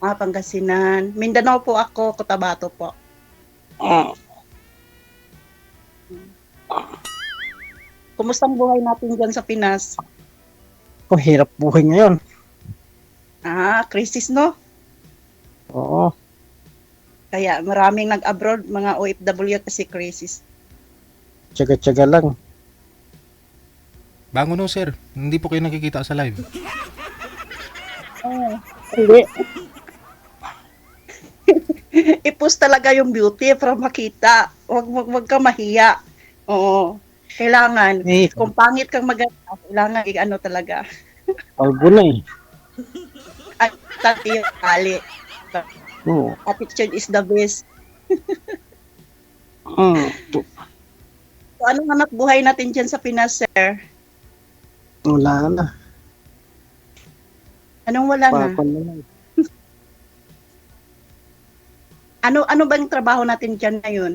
Pangasinan. Mindanao po ako, Cotabato po. Ah, Kumusta ang buhay natin dyan sa Pinas? hirap buhay ngayon. Crisis, no? Oo. Kaya maraming nag-abroad, mga OFW kasi crisis. Tsaga-tsaga lang. Bango no, sir. Hindi po kayo nakikita sa live. Hindi. I-post talaga yung beauty para makita. Wag ka mahiya. Oo. Kailangan. Eh, Kung pangit kang maganda, kailangan ano talaga. kalbo na eh. At tati yung kali. Oo. Attitude is the best. Ah, So, anong hanap buhay natin dyan sa Pinas, sir? wala na. Anong wala na? Pakon na lang. Ano ba yung trabaho natin dyan ngayon?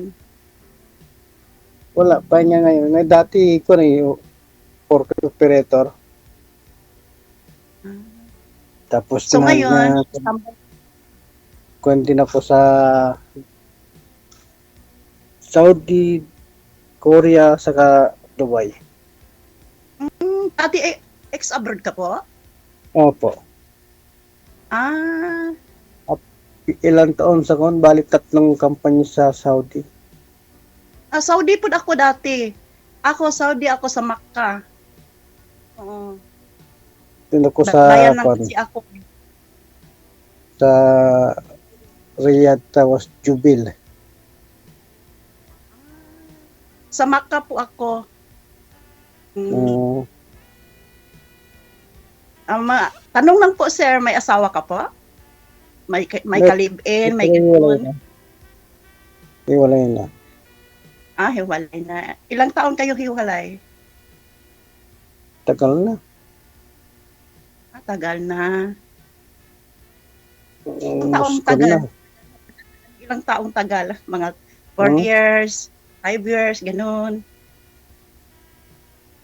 Wala pa niya ngayon. Dati ko na yung forklift operator. Tapos So ngayon, kuwan din ako sa Saudi, Korea, saka Dubai. dati ex-abroad ka po? Opo. Ah, Ilang taon sa kon, balik 3 company sa Saudi. Saudi po ako dati. Saudi ako sa Makkah. Oo. Doon ako sa Bayan ng kon, kasi ako. sa Riyadh, tapos Jubil. Sa Makkah po ako. Mm, Tanong lang po, sir, may asawa ka po? May ka-live-in, may ganun. Hiwalay na. Hiwalay na. Ilang taon kayo hiwalay? Tagal na. Tagal na. Taong tagal? Ilang taong tagal? Mga 4 Hmm? years, 5 years, ganun.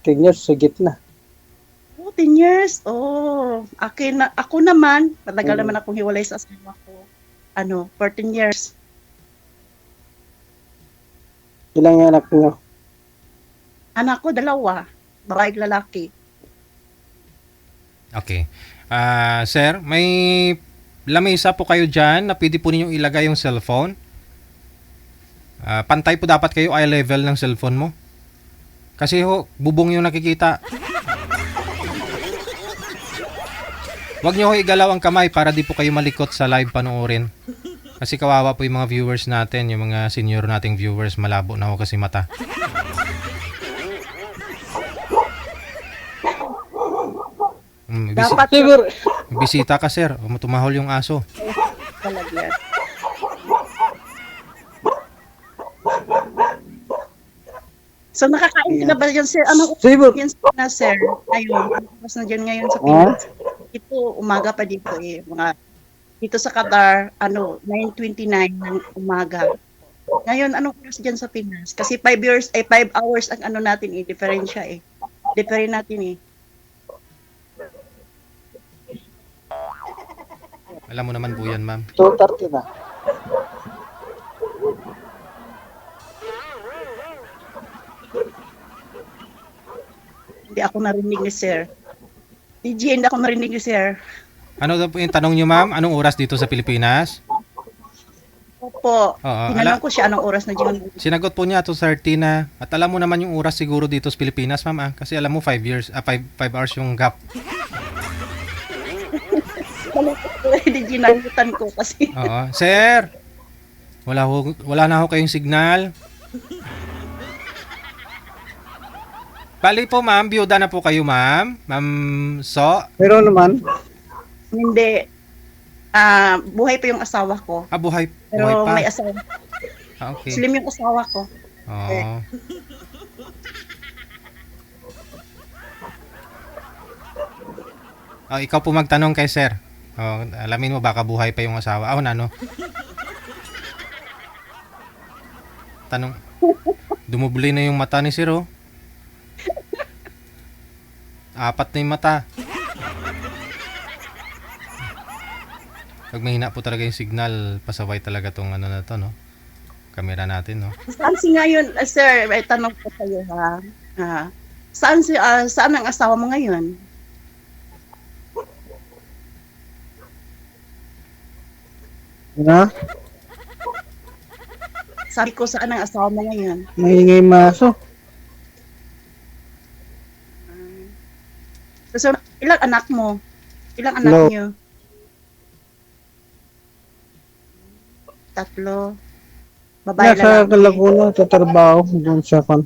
10 years sa gitna. 10 years? Ako naman, matagal Mm. naman akong hiwalay sa asawa ko. 14 years. Ilang yung anak niyo? Anak ko, 2. Babae at lalaki. Okay. Sir, may lamesa po kayo dyan na pwede po ninyong ilagay yung cellphone. Pantay po dapat kayo eye level ng cellphone mo. Kasi bubong yung nakikita. Huwag nyo igalaw ang kamay para di po kayo malikot sa live panoorin. Kasi kawawa po yung mga viewers natin, yung mga senior nating viewers, malabo na ho kasi mata. Dapat Siguro. Bisita ka, sir. Tumahol yung aso. talaga. So nakakain ka na ba dyan, sir? Anong Siguro. oras na, sir? Ngayon, anong oras na dyan ngayon sa Pinas? Ito, umaga pa dito eh. Dito sa Qatar, 9:29 ng umaga. Ngayon, anong oras dyan sa Pinas? Kasi 5 hours ang natin eh, diferensya eh. Different natin eh. Alam mo naman po yan, ma'am. 2:30 na. Hindi ako narinig ni sir. DJ, hindi ako narinig ni sir. Ano daw po yung tanong nyo, ma'am? Anong oras dito sa Pilipinas? Opo. Oo, Tinanong ko siya anong oras na dyan. Sinagot po niya 2:30 na. At alam mo naman yung oras siguro dito sa Pilipinas, ma'am. Kasi alam mo 5 hours yung gap. DJ, nagutan ko kasi. Oo. Sir! Wala na ho kayong signal. Bali po, ma'am. Biyuda na po kayo, ma'am. Ma'am So. Pero naman, Hindi. Buhay pa yung asawa ko. Buhay Pero pa. may asawa. Okay. Slim yung asawa ko. Oo. Ikaw po magtanong kay sir. Alamin mo baka buhay pa yung asawa. No. Tanong. Dumubli na yung mata ni sir, oh. 4 na yung mata. Pag mahina po talaga yung signal, pasaway talaga tong ano na to, no? Camera natin, no? Saan si ngayon, sir, may tanong ko sa iyo ha. Saan ang asawa mo ngayon? Ha? Sabi ko, saan ang asawa mo ngayon? Maingay maso. So, ilang anak mo? Ilang anak No. niyo? 3. Babae Nasa lalaki. Laguna, sa trabaho, doon sa kan.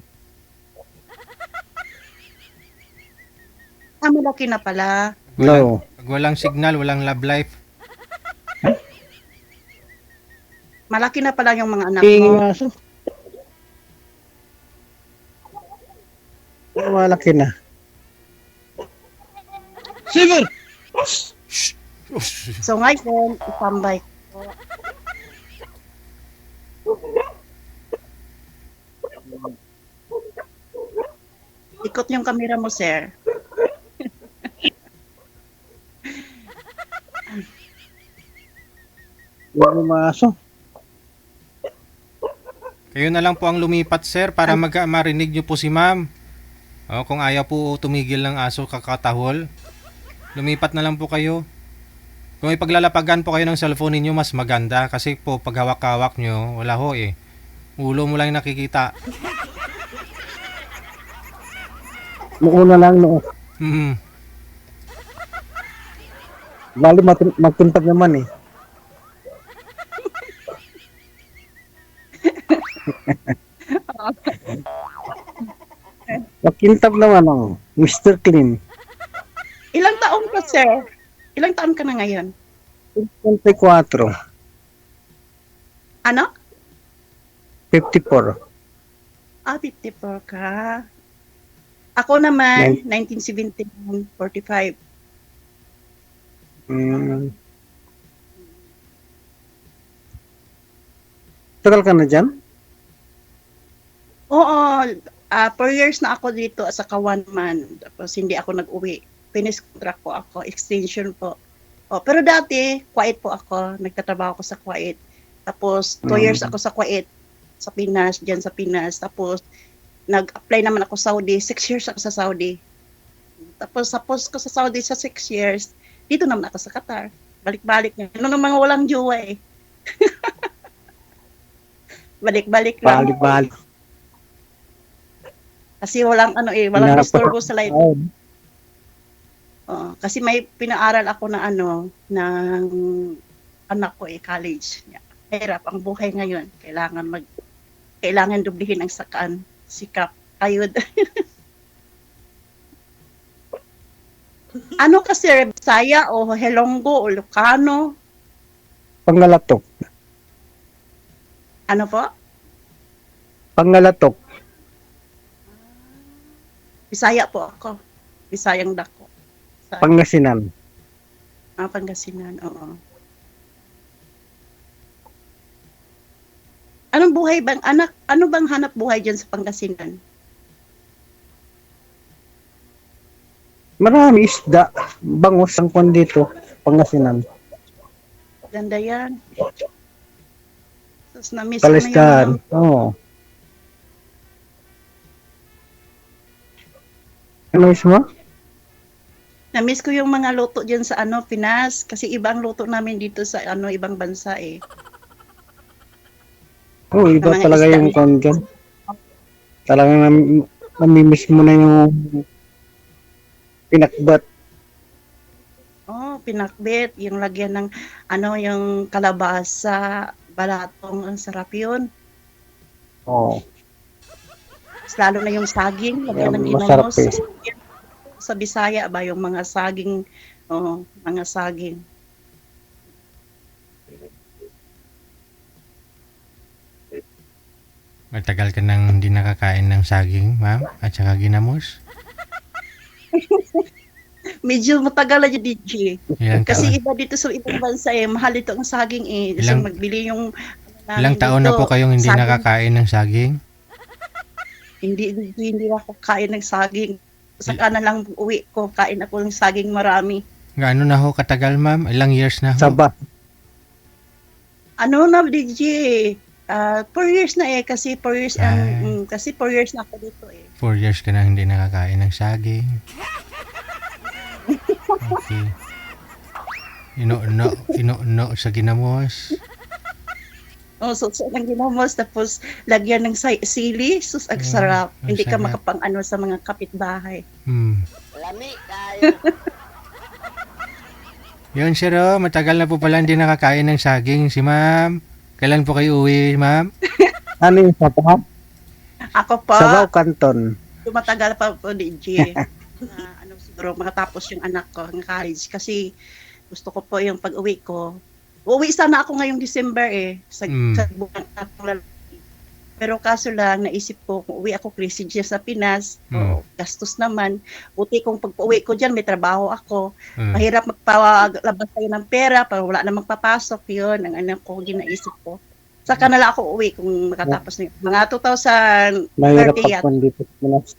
Malaki na pala. No. Pag walang signal, walang love life. Malaki na pala yung mga anak Maingay mo. maso. Malaki na. Sige! So ngayon, itambay ko. Ikot yung camera mo, sir. Maingay maso. Kayo na lang po ang lumipat, sir, para marinig nyo po si ma'am. O, kung ayaw po tumigil ng aso kakatahol, lumipat na lang po kayo. Kung may paglalapagan po kayo ng cellphone ninyo, mas maganda. Kasi po, pag hawak-hawak nyo, wala ho eh. Ulo mo lang yung nakikita. Muuna lang no. Hmm. Bali magtintab naman eh. Magtintab naman ang Mr. Clean. Ilang taon ka, sir? Ilang taon ka na ngayon? 24. Ano? 54. 54 ka. Ako naman, 1971, 45. Mm. Tagal ka na dyan? Oo, 4 years na ako dito at saka 1 month. Tapos hindi ako nag-uwi. Finish contract po ako, extension po. Pero dati, Kuwait po ako. Nagtatrabaho ako sa Kuwait. Tapos 2 years ako sa Kuwait, sa Pinas, dyan sa Pinas. Tapos nag-apply naman ako sa Saudi. 6 years ako sa Saudi. Tapos ko sa Saudi sa 6 years, dito naman ako sa Qatar. Balik-balik nga. Ano ng mga walang jowa eh. Balik-balik lang. Balik-balik. Kasi walang walang disturbo sa life. Oh, Kasi may pinaaral ako na ng anak ko college. Hirap ang buhay ngayon. Kailangan dublihin ang sikap, ayod. Ano kasi, Bisaya o Helonggo o Lucano? Pangalatok. Ano po? Pangalatok. Bisaya po ako. Bisayang dako. Pangasinan. Pangasinan, oo. Anong buhay bang anak? Ano bang hanap buhay diyan sa Pangasinan? Marami isda. Bangos ang kwan dito. Pangasinan. Ganda yan. Tapos na-miss ko na yung Palistan. Oo. Ano mismo? na-miss ko yung mga luto diyan sa Pinas kasi ibang luto namin dito sa ibang bansa eh. Oo, iba Mga talaga isda yung niya. kwan dyan. Talagang namimiss mo na yung pinakbat. Pinakbet, yung lagyan ng yung kalabasa, balatong, ang sarap yun. Oo. Mas lalo na yung saging, lagyan ng Masarap ginamos. eh. Sa Bisaya ba yung mga saging, mga saging. Matagal ka nang hindi nakakain ng saging, ma'am, at saka ginamos. Medyo matagal na yung DJ. Ilang Kasi taon? iba dito sa ibang bansa mahal ito ang saging eh. So Ilang- magbili yung Ilang taon na po kayong hindi saging. nakakain ng saging? Hindi ako kain ng saging. Saka na lang uwi ko, kain ako ng saging marami. Gaano na ho katagal, ma'am? Ilang years na ho? Saba. Ano na, DJ, 4 years na eh, kasi 4 years, Ay. kasi 4 years na ako dito eh. 4 years ka na hindi nakakain ng saging. Okay. Ino sa ginamos. Oh, so lang ginamos, tapos lagyan ng sili, sus, ang sarap. ang Hindi ka sarap. makapang-ano sa mga kapitbahay. Lami kayo. Yun, sir, oh, matagal na po pala hindi nakakain ng saging si ma'am. Kailan po kayo uwi, ma'am? Ano yung sabaw? Ako pa, Sabaw kanton. tumatagal pa po, DJ. Ano siguro, makatapos yung anak ko ng college. Kasi gusto ko po yung pag-uwi ko. Uuwi sana ako ngayong December eh. Sa buwan akong lalaki. Pero kaso lang, naisip ko, kung uwi ako Christmas sa Pinas, gastos naman. Buti kung pag-uwi ko dyan, may trabaho ako. Mahirap magpalabas tayo ng pera, para wala na magpapasok. Yun, ang anak ko, ginaisip ko. Saka na lang ako uwi kung makatapos na yun. Mga 2030 Mahirap yata. pagpan dito sa Pinas.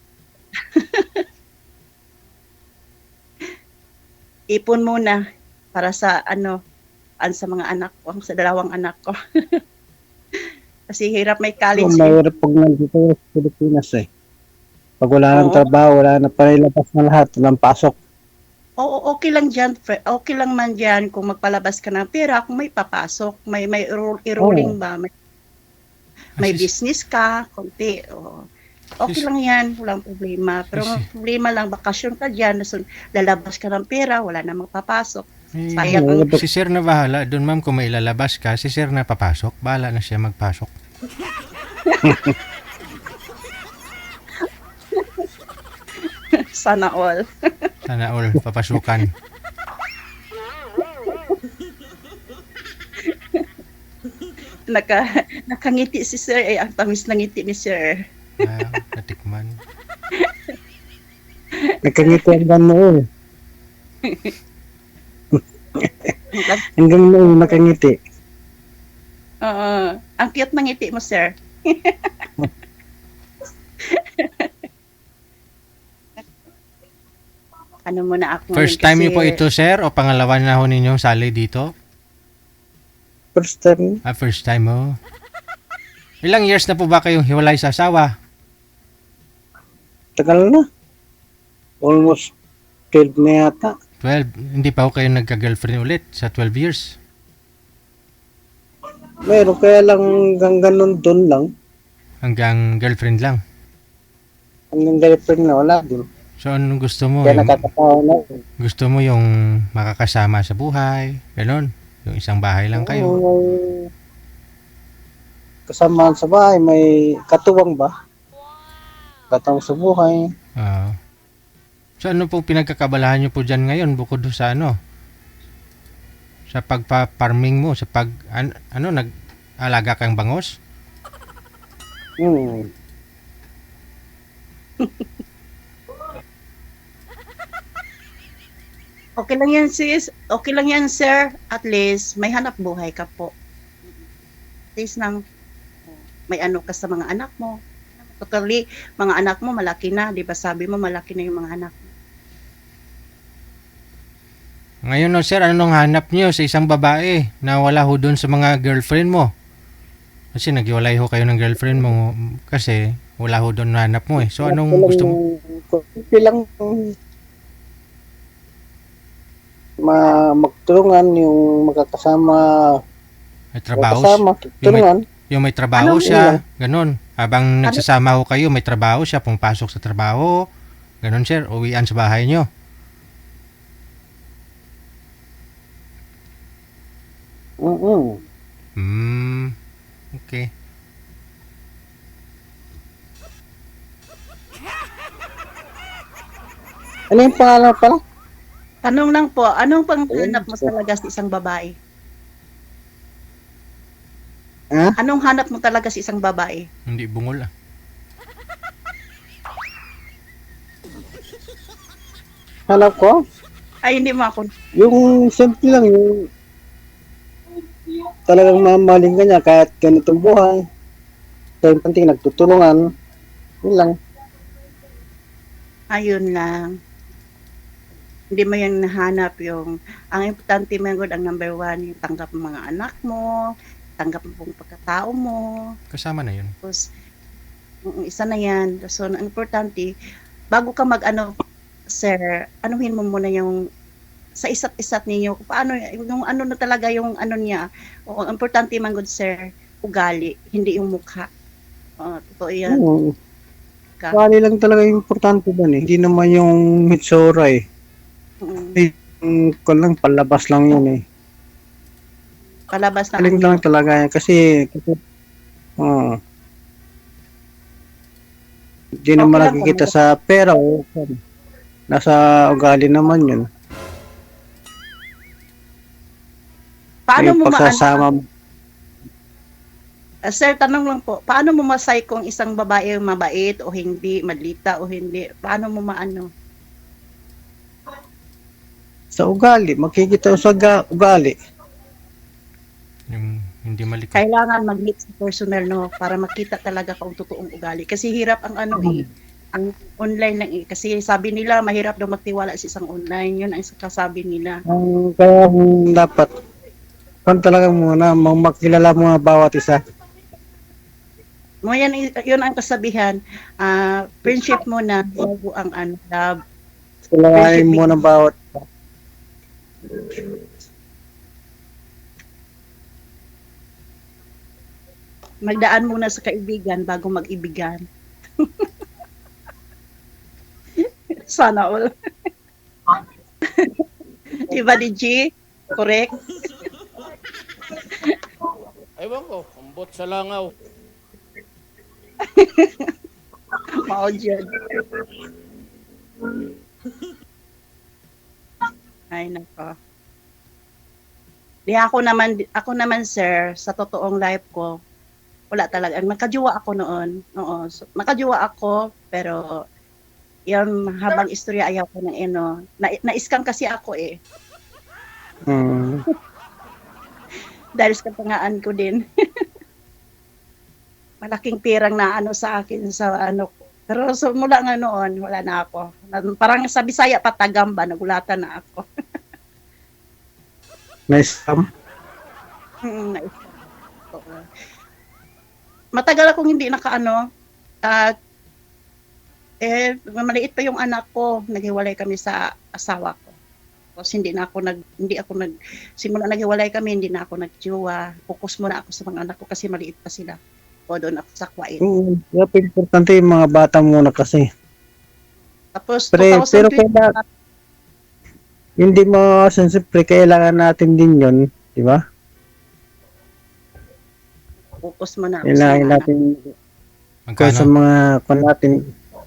Ipon muna para sa sa mga anak ko, sa dalawang anak ko. Kasi hirap may college. Mahirap pag nandito sa Pilipinas eh. Pag wala ng Oo. trabaho, wala na panilabas na lahat, walang pasok. Oo, okay lang dyan. Okay lang man dyan kung magpalabas ka ng pera, kung may papasok, may i-rolling ba, may Kasi- business ka, konti. Oo. Okay lang yan, walang problema. Pero ang problema lang, bakasyon ka dyan, lalabas ka ng pera, wala na magpapasok. Eh, Sayang ang- si sir na bahala. Doon, ma'am, kung may ilalabas ka, si sir na papasok. Bahala na siya magpasok. Sana all. Sana all, papasukan. Nakangiti si Sir, ang tamis ng ngiti ni Sir. Natikman. Nakangiti hanggang noon. Hanggang noon nakangiti. Oo. Ang cute ng ngiti mo, Sir. Ano muna ako ngayon First time kasi niyo po ito, sir? O pangalawa na ho ninyong sali dito? First time, First time mo. Ilang years na po ba kayong hiwalay sa asawa? tagal na. Almost 12 na yata. 12. Hindi pa ho kayo nagka-girlfriend ulit sa 12 years. Meron kaya lang hanggang ganun doon lang. Hanggang girlfriend lang. Hanggang girlfriend na wala din. So, anong gusto mo? Kaya nakakatawa na. Gusto mo yung makakasama sa buhay? Ganon? Yung isang bahay lang kayo? May kasamaan sa bahay, may katuwang ba? Katuwang sa buhay. Oo. So, ano pong pinagkakabalahan nyo po dyan ngayon bukod sa sa pagpa-farming mo, sa nag-alaga kang bangos? Hmm. okay lang yan, sis. Okay lang yan, Sir. At least, may hanap buhay ka po. At least may ano ka sa mga anak mo. Totally, mga anak mo malaki na. Di ba sabi mo malaki na yung mga anak mo. Ngayon, no, sir, anong hanap nyo sa isang babae na wala ho doon sa mga girlfriend mo? Kasi naghiwalay ho kayo ng girlfriend mo kasi wala ho doon na hanap mo eh. So, anong gusto mo? Kunti lang magtulungan yung magkakasama. May trabaho, Magkasama, tulungan. yung may trabaho Anong siya, ganon. Habang nagsasama ho kayo, may trabaho siya, pumapasok sa trabaho, ganon, sir, uwian sa bahay nyo. Okay. Ano yung pangalan pala? Tanong lang po, anong panghanap mo talaga sa isang babae? Ha? Anong hanap mo talaga sa isang babae? Hindi bungol ah. Hanap ko? Ay, hindi mo ako. Yung simple lang, yung talagang mamahalin ka niya kahit ganitong buhay. Sa yung panting nagtutulungan. Yun lang. Ayun lang. Hindi mo yung nahanap yung, ang importante mo ang number 1, yung tanggap ng mga anak mo, tanggap mo pong pagkatao mo, Kasama na yun. tapos isa na yan. So, ang importante, bago ka mag-ano, sir, anuhin mo muna yung sa isa't ninyo, kung paano, yung ano na talaga yung ano niya. O, ang importante man good, sir, ugali, hindi yung mukha. Totoo yan. Oo. Ka. Ugali lang talaga yung importante doon eh. Hindi naman yung hitsura eh. Mm, Kung lang, palabas lang yun eh. palabas na Galing lang talaga yan. Kasi hindi Okay naman lang nakikita kung- sa pera o nasa ugali naman yun. Paano Yung mo maano? pagsasama mo. Sir, tanong lang po, paano mo masay kung isang babae mabait o hindi, madlita o hindi? Paano mo maano? Sa ugali, makikita sa ugali. Yung hindi malikot. Kailangan mag-meet sa personal, no, para makita talaga kung totoong ugali. Kasi hirap ang ano eh, ang online lang eh. Kasi sabi nila, mahirap daw magtiwala sa isang online. Yun ang kasabi nila. Kaya dapat kung talaga muna makilala mo nga bawat isa. Mo yan, yun ang kasabihan. Friendship muna, bago ang ano, love. Kilalanin mo ng bawat isa. Magdaan muna sa kaibigan bago mag-ibigan. Sana all. Diba, DJ? Correct? Ewan ko, ambot sa langaw. Mao dyan. Ay, nako. Di ako naman sir, sa totoong life ko, wala talaga. Nakajuwa ako noon. Oo. So, nakajuwa ako, pero yun, habang istorya ayaw ko ng na-scam kasi ako eh. Hmm. Dahil sa kapangaan ko din. Malaking pirang na ano sa akin sa ano ko. Pero so, mula nga noon, wala na ako. Parang sa Bisaya patagamba, nagulatan na ako. Nice. Na-scam. Oo. Matagal akong hindi nakaano at maliit pa yung anak ko, naghiwalay kami sa asawa ko. Tapos hindi ako simula naghiwalay kami, hindi na ako nagjowa. Focus muna ako sa mga anak ko kasi maliit pa sila. O doon ako sa Kuwait. Oo. Kaya importante yung mga bata muna kasi. Tapos Pero 2020, kailangan, hindi mo siyempre kailangan natin din yun. Di ba? focus muna ako sa Kailangan mga anak. natin kung sa Magkano? mga kung natin.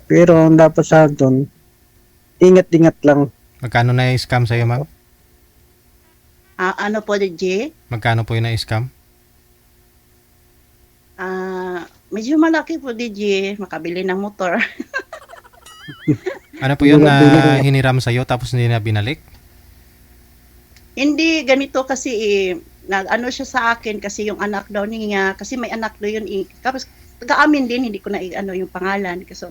Pero ang dapat sa doon, ingat-ingat lang. Magkano na scam sa'yo, ma'am? Ano po, DJ? Magkano po yung na-scam? Medyo malaki po, DJ. Makabili ng motor. Ano po yun na hiniram sa'yo tapos hindi na binalik? Hindi, ganito kasi nag-ano siya sa akin kasi yung anak daw niya, kasi may anak daw yun Tapos, nag-aamin din, hindi ko na ano yung pangalan. Kasi,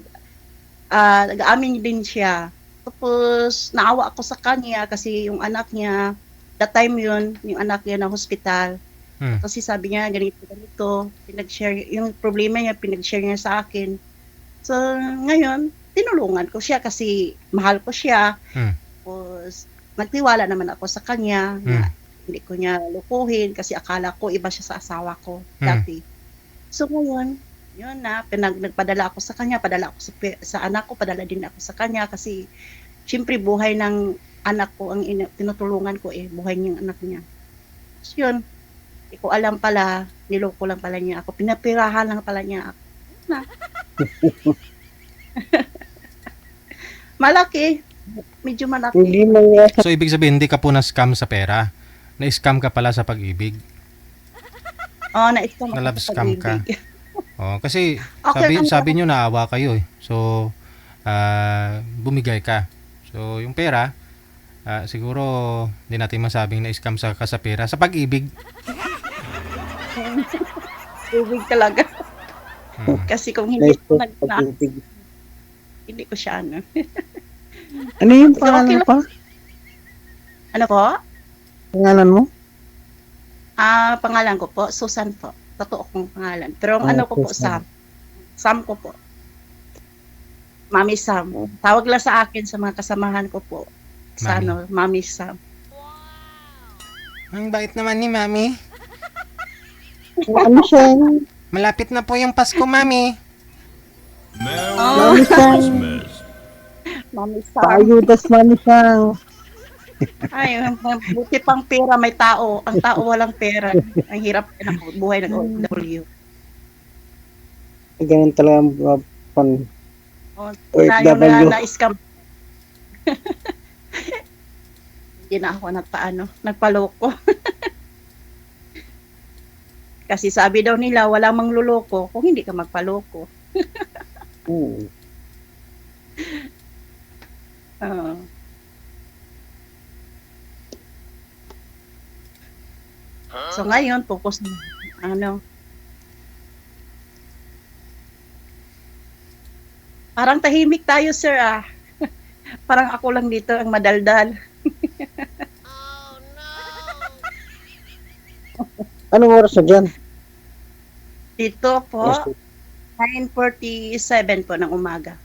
nag-aamin din siya. Tapos, naawa ako sa kanya kasi yung anak niya, that time yun, yung anak niya na hospital. Kasi sabi niya, ganito, pinag-share, yung problema niya, pinag-share niya sa akin. So, ngayon, tinulungan ko siya kasi mahal ko siya. Tapos, nagtiwala naman ako sa kanya na hindi ko niya lukuhin kasi akala ko iba siya sa asawa ko dati. So, ngayon, yun na, nagpadala ako sa kanya, padala ako sa anak ko, padala din ako sa kanya kasi syempre buhay ng anak ko ang tinutulungan ko buhay niyang anak niya. So, yun, hindi ko alam pala, niloko lang pala niya ako, pinapirahan lang pala niya ako. Na. Malaki, medyo malaki. Hindi mo So, ibig sabihin, hindi ka po na-scam sa pera. Na-scam ka pala sa pag-ibig. Na-scam ako Na-love sa scam ka. pag-ibig. Kasi Okay, sabi nyo naawa kayo eh. So, bumigay ka. So, yung pera, siguro hindi natin masabing na-scam ka sa pera. Sa pag-ibig. Ibig talaga. Kasi kung hindi ko hindi ko siya ano. Ano yung So, pangalan okay mo pa? Ano po? Pangalan mo? Pangalan ko po, Susan po. Totoo kong pangalan. Pero ang ano ko po, Susan. Sam. Sam ko po. Mami Sam. Tawag lang sa akin sa mga kasamahan ko po. Sa Mami. Mami Sam. Ang bait naman ni Mami. Ano siya? Malapit na po yung Pasko, Mami. Oh, Mami siya. Mami Sam. Paayudas mami siya. Ay, buti pang pera may tao. Ang tao walang pera. Ang hirap ng buhay ng OFW. Ganun talaga ang mga Oh, OFW. na-scam. Hindi na ako nagpaloko. Kasi sabi daw nila, wala mang luloko kung hindi ka magpaloko. Hmm. Oo. So ngayon, focus na, parang tahimik tayo, sir, ah. Parang ako lang dito ang madaldal. Anong oras na dyan? Dito po, 9:47 po ng umaga.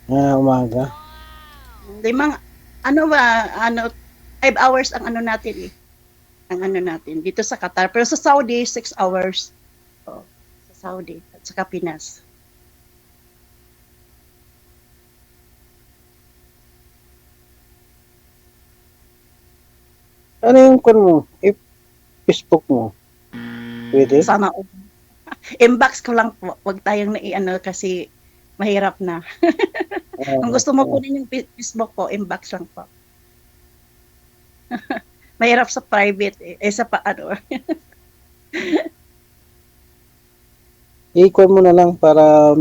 Umaga. Limang, 5 hours ang ano natin eh. Ang ano natin, dito sa Qatar. Pero sa Saudi, 6 hours. Oh, sa Saudi at sa Pinas. Ano yung kun mo? Facebook mo? Pwede? Sana inbox ko lang po. Huwag tayong kasi mahirap na. Kung gusto mo kunin yung Facebook ko, inbox lang po. Mahirap sa private eh. I-call mo na lang para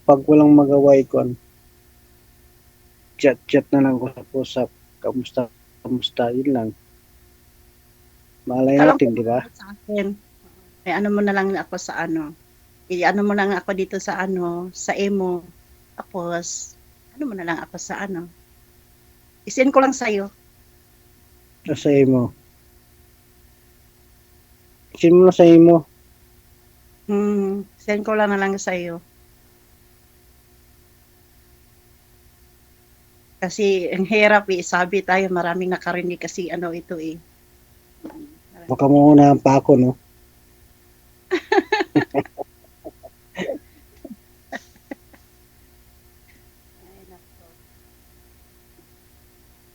pag walang magawa ikon. Chat na lang usap. Kamusta, yun lang. Malay natin, di ba? Sa akin. May ano mo na lang ako sa I-ano mo lang ako dito sa sa emo. Tapos, ano mo na lang ako sa I-send ko lang sa'yo. Sa imo. Send mo na sa imo. Send ko lang na lang sa'yo. Kasi ang hirap eh. Sabi tayo, maraming nakarinig kasi ito eh. Baka maunahan pa ako, no?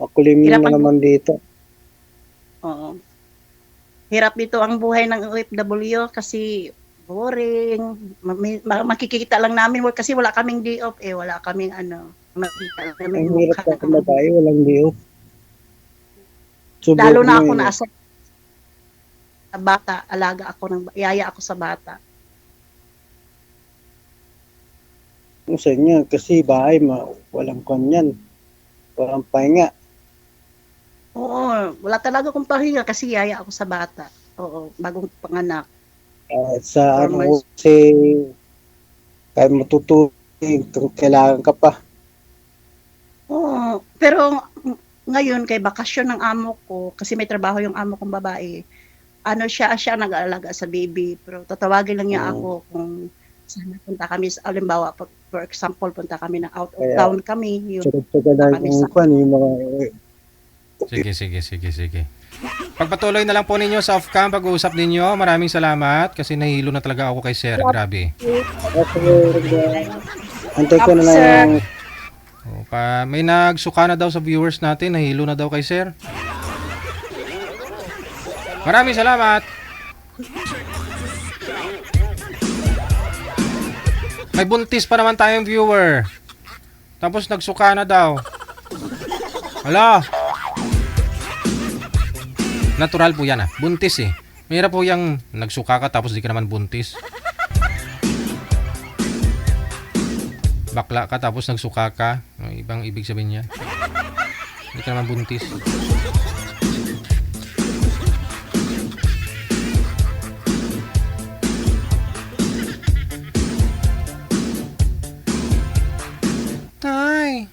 Pakulimin Hirap na ang- naman dito. Oo. Hirap dito ang buhay ng OFW kasi boring. Makikita lang namin kasi wala kaming day off eh. Wala kaming makikita lang namin Ang yung hirap mukha. na kumabay, walang liyo. Lalo na ako naasa sa bata, yaya ako sa bata. Sa inyo, kasi bahay, walang kanyan. Walang pahinga. Oo, wala talaga akong pahinga kasi yaya ako sa bata. Oo, bagong panganak. Sa Normal. kasi kahit matutulog, kailangan ka pa. Oo, pero ngayon kay bakasyon ng amo ko, kasi may trabaho yung amo kong babae, siya nag-aalaga sa baby. Pero tatawagin lang niya ako kung saan punta kami. Halimbawa, for example, punta kami na out of Kaya, town kami. Tsaka na kami yung sa- kwan, yung mga Sige. Pagpatuloy na lang po ninyo sa off-cam pag-uusap ninyo. Maraming salamat kasi nahilo na talaga ako kay Sir. Grabe. antay ko na lang Sir. yung May nagsuka na daw sa viewers natin. Nahilo na daw kay Sir. Maraming salamat. May buntis pa naman tayong viewer. Tapos nagsuka na daw. Hala. Natural po yan buntis eh. Mahirap po yung nagsuka ka tapos di ka naman buntis. Bakla ka tapos nagsuka ka. Ibang ibig sabihin niya. Di ka naman buntis. Tay.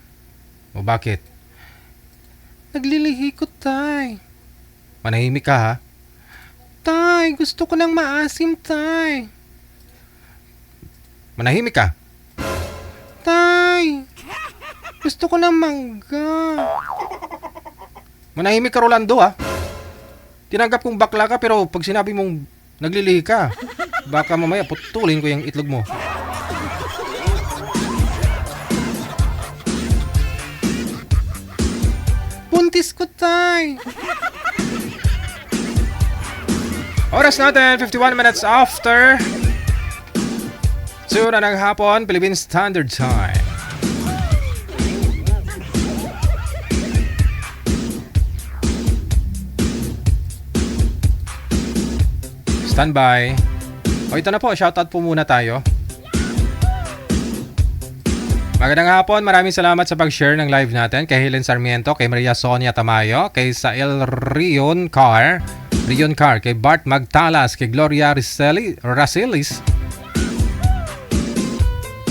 O bakit? Naglilihi ko, tay. Manahimik ka ha. Tay. Gusto ko ng maasim, Tay. Manahimik ka. Tay. Gusto ko ng mangga. Manahimik ka, Rolando, ha? Tinanggap kong bakla ka, pero pag sinabi mong naglilihi ka, baka mamaya putulin ko yung itlog mo. Buntis ko, Tay. Oras natin, 51 minutes after 2 na ng hapon, Philippine Standard Time. Standby. O ito na po, shoutout po muna tayo. Magandang hapon, maraming salamat sa pag-share ng live natin kay Helen Sarmiento, kay Maria Sonia Tamayo, kay Sael Rion Car, kay Bart Magtalas, kay Gloria Rasilis,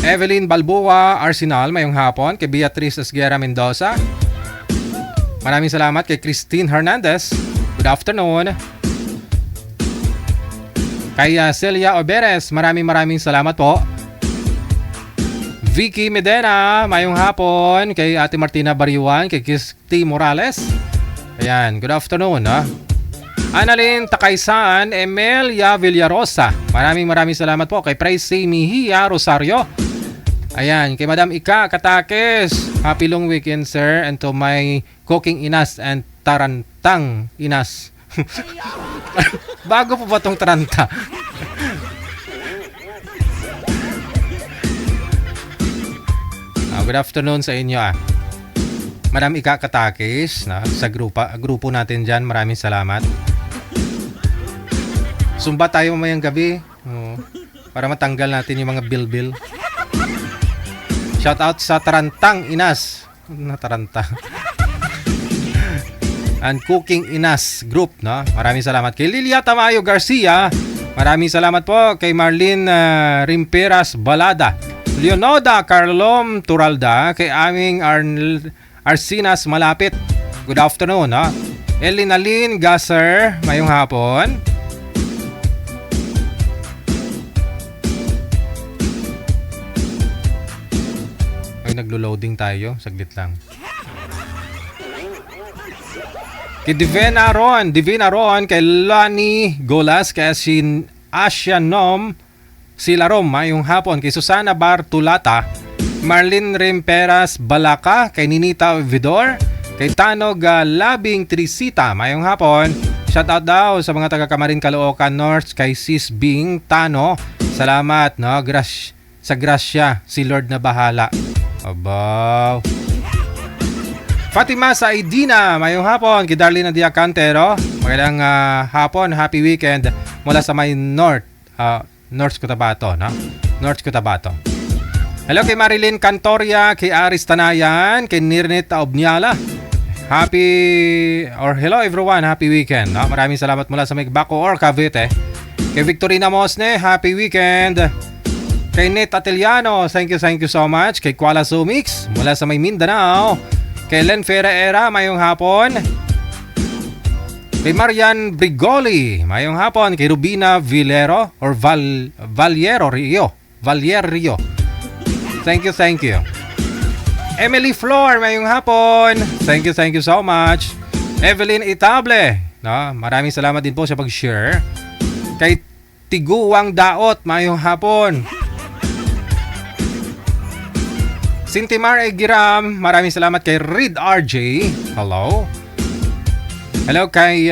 Evelyn Balboa Arsenal, mayong hapon, kay Beatrice Esguera Mendoza. Maraming salamat kay Christine Hernandez. Good afternoon. Kay Celia Oberes, maraming salamat po. Vicky Medena, mayong hapon. Kay Ate Martina Bariwan, kay Kisti Morales. Ayan, good afternoon. Annalyn Takaysaan, Emelia Villarosa. Maraming salamat po. Kay Pricey Mihia Rosario. Ayan, kay Madam Ika Katakes. Happy long weekend, sir. And to my cooking inas and tarantang inas. Bago po ba tong taranta? Good afternoon sa inyo. Madam Ika Katakis sa grupo natin dyan. Maraming salamat. Sumba tayo mamayang gabi para matanggal natin yung mga bilbil. Shout out sa Tarantang Inas na Taranta and Cooking Inas Group, no? Maraming salamat kay Lilia Tamayo Garcia. Maraming salamat po kay Marlene Rimperas Balada, Leonoda Carlom Turalda, kay aming Arsinas Malapit. Good afternoon, ha? Elinalyn Gasser, mayong hapon. Ay, naglo-loading tayo. Saglit lang. Kay Divina Ron, kay Lani Golas, kay Asya Nom Silarom, mayong hapon. Kay Susana Bartulata, Marlene Remperas Balaka, kay Ninita Vidor, kay Tanog Labing Trisita, mayong hapon. Shoutout daw sa mga taga Camarin Caloocan North, kay Sis Bing Tano. Salamat, no? Sa grasya, si Lord na bahala. Abaw. Fatima Saidina, mayong hapon. Kay Darlene Diacantero, magandang hapon, happy weekend mula sa may North Cotabato, no? North Cotabato. Hello kay Marilyn Cantoria, kay Aris Tanayan, kay Nirnet Obniala. Hello everyone, happy weekend, no? Maraming salamat mula sa Megbaco or Cavite. Kay Victorina Mosne, happy weekend. Kay Net Ateliano, thank you so much. Kay Kuala Sumix, mula sa may Mindanao. Kay Len Ferreira, mayong hapon. Kay Marian Brigoli, mayong hapon. Kay Rubina Villero or Valiero Rio. Thank you. Emily Flor, mayong hapon. Thank you so much. Evelyn Itable, no? Maraming salamat din po sa pag-share. Kay Tiguwang Daot, mayong hapon. Sintimar Egiram, maraming salamat. Kay Reed RJ, hello. Hello kay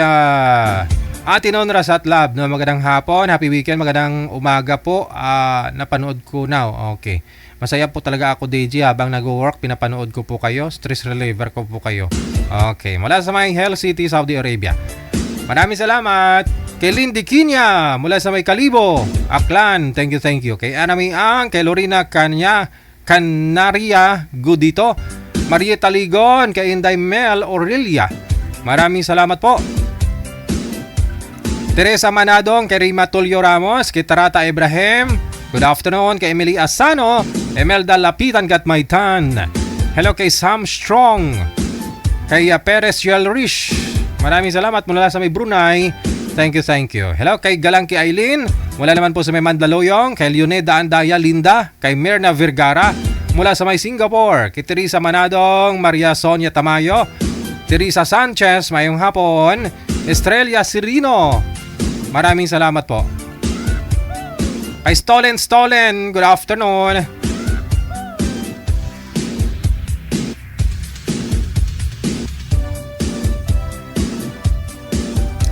Ate Nonra Satlab, no? Magandang hapon, happy weekend, magandang umaga po. Napanood ko now, okay. Masaya po talaga ako, DJ, habang nag-work, pinapanood ko po kayo. Stress reliever ko po kayo. Okay, mula sa may Hell City, Saudi Arabia. Maraming salamat. Kay Lindy Kinya, mula sa may Kalibo, Aklan, thank you. Kay Anami Ang, kay Lorena Canaria Gudito, Marieta Ligon, kay Inday Mel Aurelia. Maraming salamat po. Teresa Manadong, kay Rima Tulio Ramos, kay Tarata Ibrahim. Good afternoon kay Emily Asano, Emelda Lapitan Gatmaitan. Hello kay Sam Strong, kay Perez Yelrish. Maraming salamat mula sa may Brunei. Thank you. Hello kay Galangki Aileen. Mula naman po sa may Mandaluyong. Kay Leoneda Andaya Linda. Kay Mirna Vergara. Mula sa may Singapore. Kay Teresa Manadong. Maria Sonia Tamayo. Teresa Sanchez. Mayong hapon. Estrella Sirino. Maraming salamat po. Kay Stolen. Good afternoon.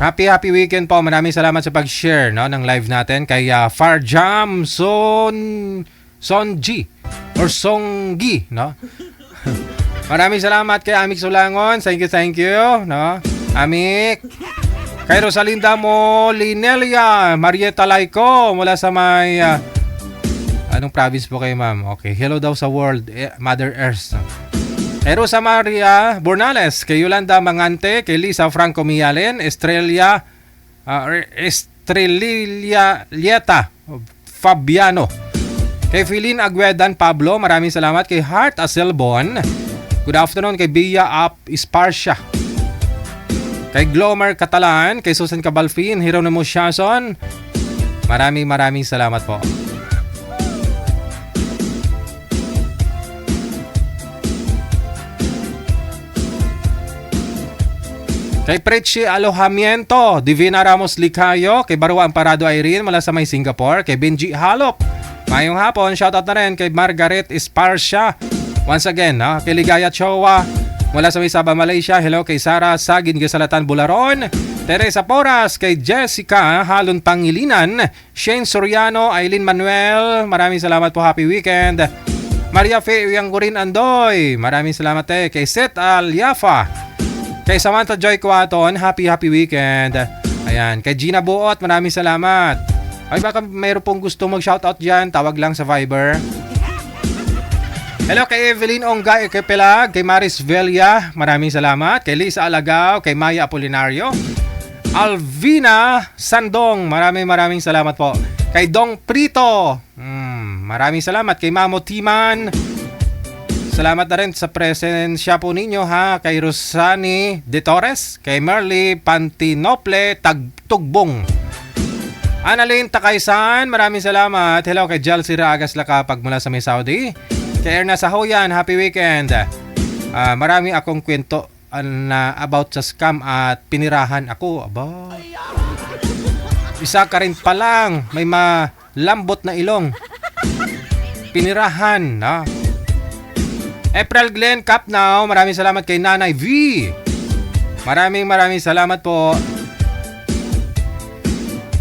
Happy weekend po. Maraming salamat sa pag-share no, ng live natin kay Farjam Sonji or Songgi, no? Maraming salamat kay Amik Sulangon. Thank you, no? Amik. Kay Rosalinda Molinelia, Marieta Laico mula sa may anong province po kayo, ma'am? Okay, hello daw sa world, Mother Earth. Kay Rosa Maria Bornales, kay Yolanda Mangante, kay Lisa Franco Mialen, Estrella Lieta Fabiano, kay Philin Aguedan Pablo, maraming salamat. Kay Heart Aselbon, good afternoon. Kay Bia Ap Isparcia, kay Glomer Catalan, kay Susan Cabalfin, Hieronimo Shason, maraming salamat po. Kay Prechi Alojamiento, Divina Ramos Licayo, kay Barua Amparado Irene mula sa may Singapore, kay Benji Halop. Mayong hapon, shoutout na rin kay Margaret Esparcia. Once again, kay Ligaya Chowa mula sa may Sabah, Malaysia. Hello kay Sara Sagin Gasalatan Bularon, Teresa Poras, kay Jessica Halon Pangilinan, Shane Soriano, Aileen Manuel. Maraming salamat po, happy weekend. Maria Fe Uyanggurin Andoy, maraming salamat kay Seth Alyafa. Kay Samantha Joy Cuaton, happy weekend. Ayan, kay Gina Buot, maraming salamat. Ay, baka mayroon pong gusto mag-shoutout dyan, tawag lang sa Viber. Hello kay Evelyn Ongga, kay Pelag, kay Maris Velia, maraming salamat. Kay Lisa Alagao, kay Maya Apolinario, Alvina Sandong, maraming salamat po. Kay Dong Prito, maraming salamat. Kay Mamo Timan, salamat na rin sa presensya po ninyo ha. Kay Rosani De Torres, kay Merly Pantinople Tugbong, Annalyn Takaysan, maraming salamat. Hello kay Jalsi Ragas Lakapag mula sa may Saudi. Kay Erna Sahoyan, happy weekend. Marami akong kwento na about sa scam at pinirahan ako. Aba, isa ka rin pa lang, may malambot na ilong, pinirahan na. April Glenn Capnow, maraming salamat. Kay Nanay V, maraming salamat po.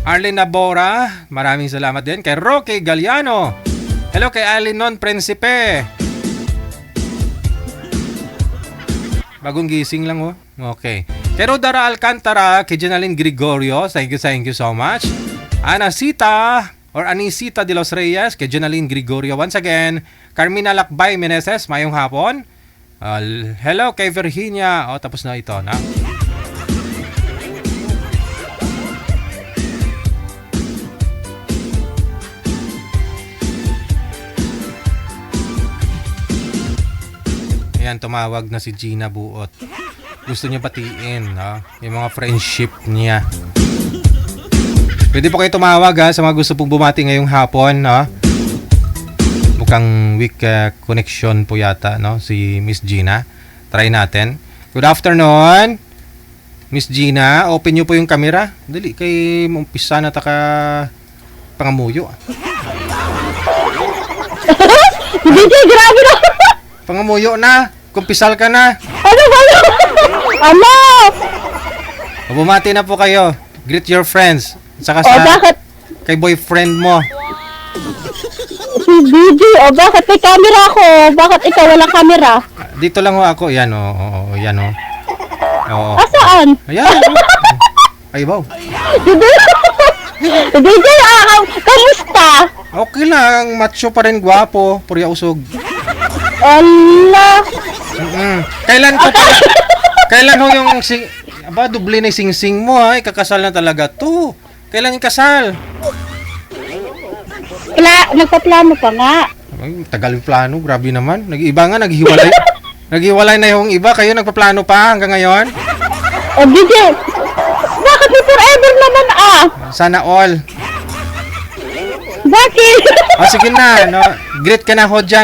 Arlene Nabora, maraming salamat din. Kay Roque Galliano, hello kay Alinon Principe, bagong gising lang oh. Okay. Kay Rodara Alcantara, kay Jenaline Gregorio, thank you so much. Anisita de los Reyes, kay Jenaline Gregorio once again. Carmina Lakbay Meneses, mayong hapon. Hello kay Virginia. Tapos na ito na. Ayan, tumawag na si Gina Buot. Gusto niya batiin, yung mga friendship niya. Pwede po kayo tumawag sa mga gusto pong bumati ngayong hapon, Mukhang weak connection po yata, si Miss Gina. Try natin. Good afternoon, Miss Gina. Open nyo po yung camera. Dali, kay umpisa na taka pangamuyo. Hindi, grabe na. Pangamuyo na. Kumpisal ka na. Ano? Bumati na po kayo. Greet your friends. Saka Bakit? kay boyfriend mo. Si DJ, bakit may camera ako? Bakit ikaw walang camera? Dito lang ako. Yan yan Oo. Saan? Ayan. Ay, wow. DJ, kamusta? Okay lang. Macho pa rin, gwapo. Purya usog. Allah. Kailan ho yung doble na yung sing-sing mo kakasal na talaga to. Kailan yung kasal? Nagpaplano pa nga. Ay, tagal yung plano, grabe naman. Nag-iba nga, naghiwalay na yung iba. Kayo nagpaplano pa hanggang ngayon? DJ, bakit may forever naman ah. Sana all. Bakit? O sige na, no? Greet ka na ho dyan.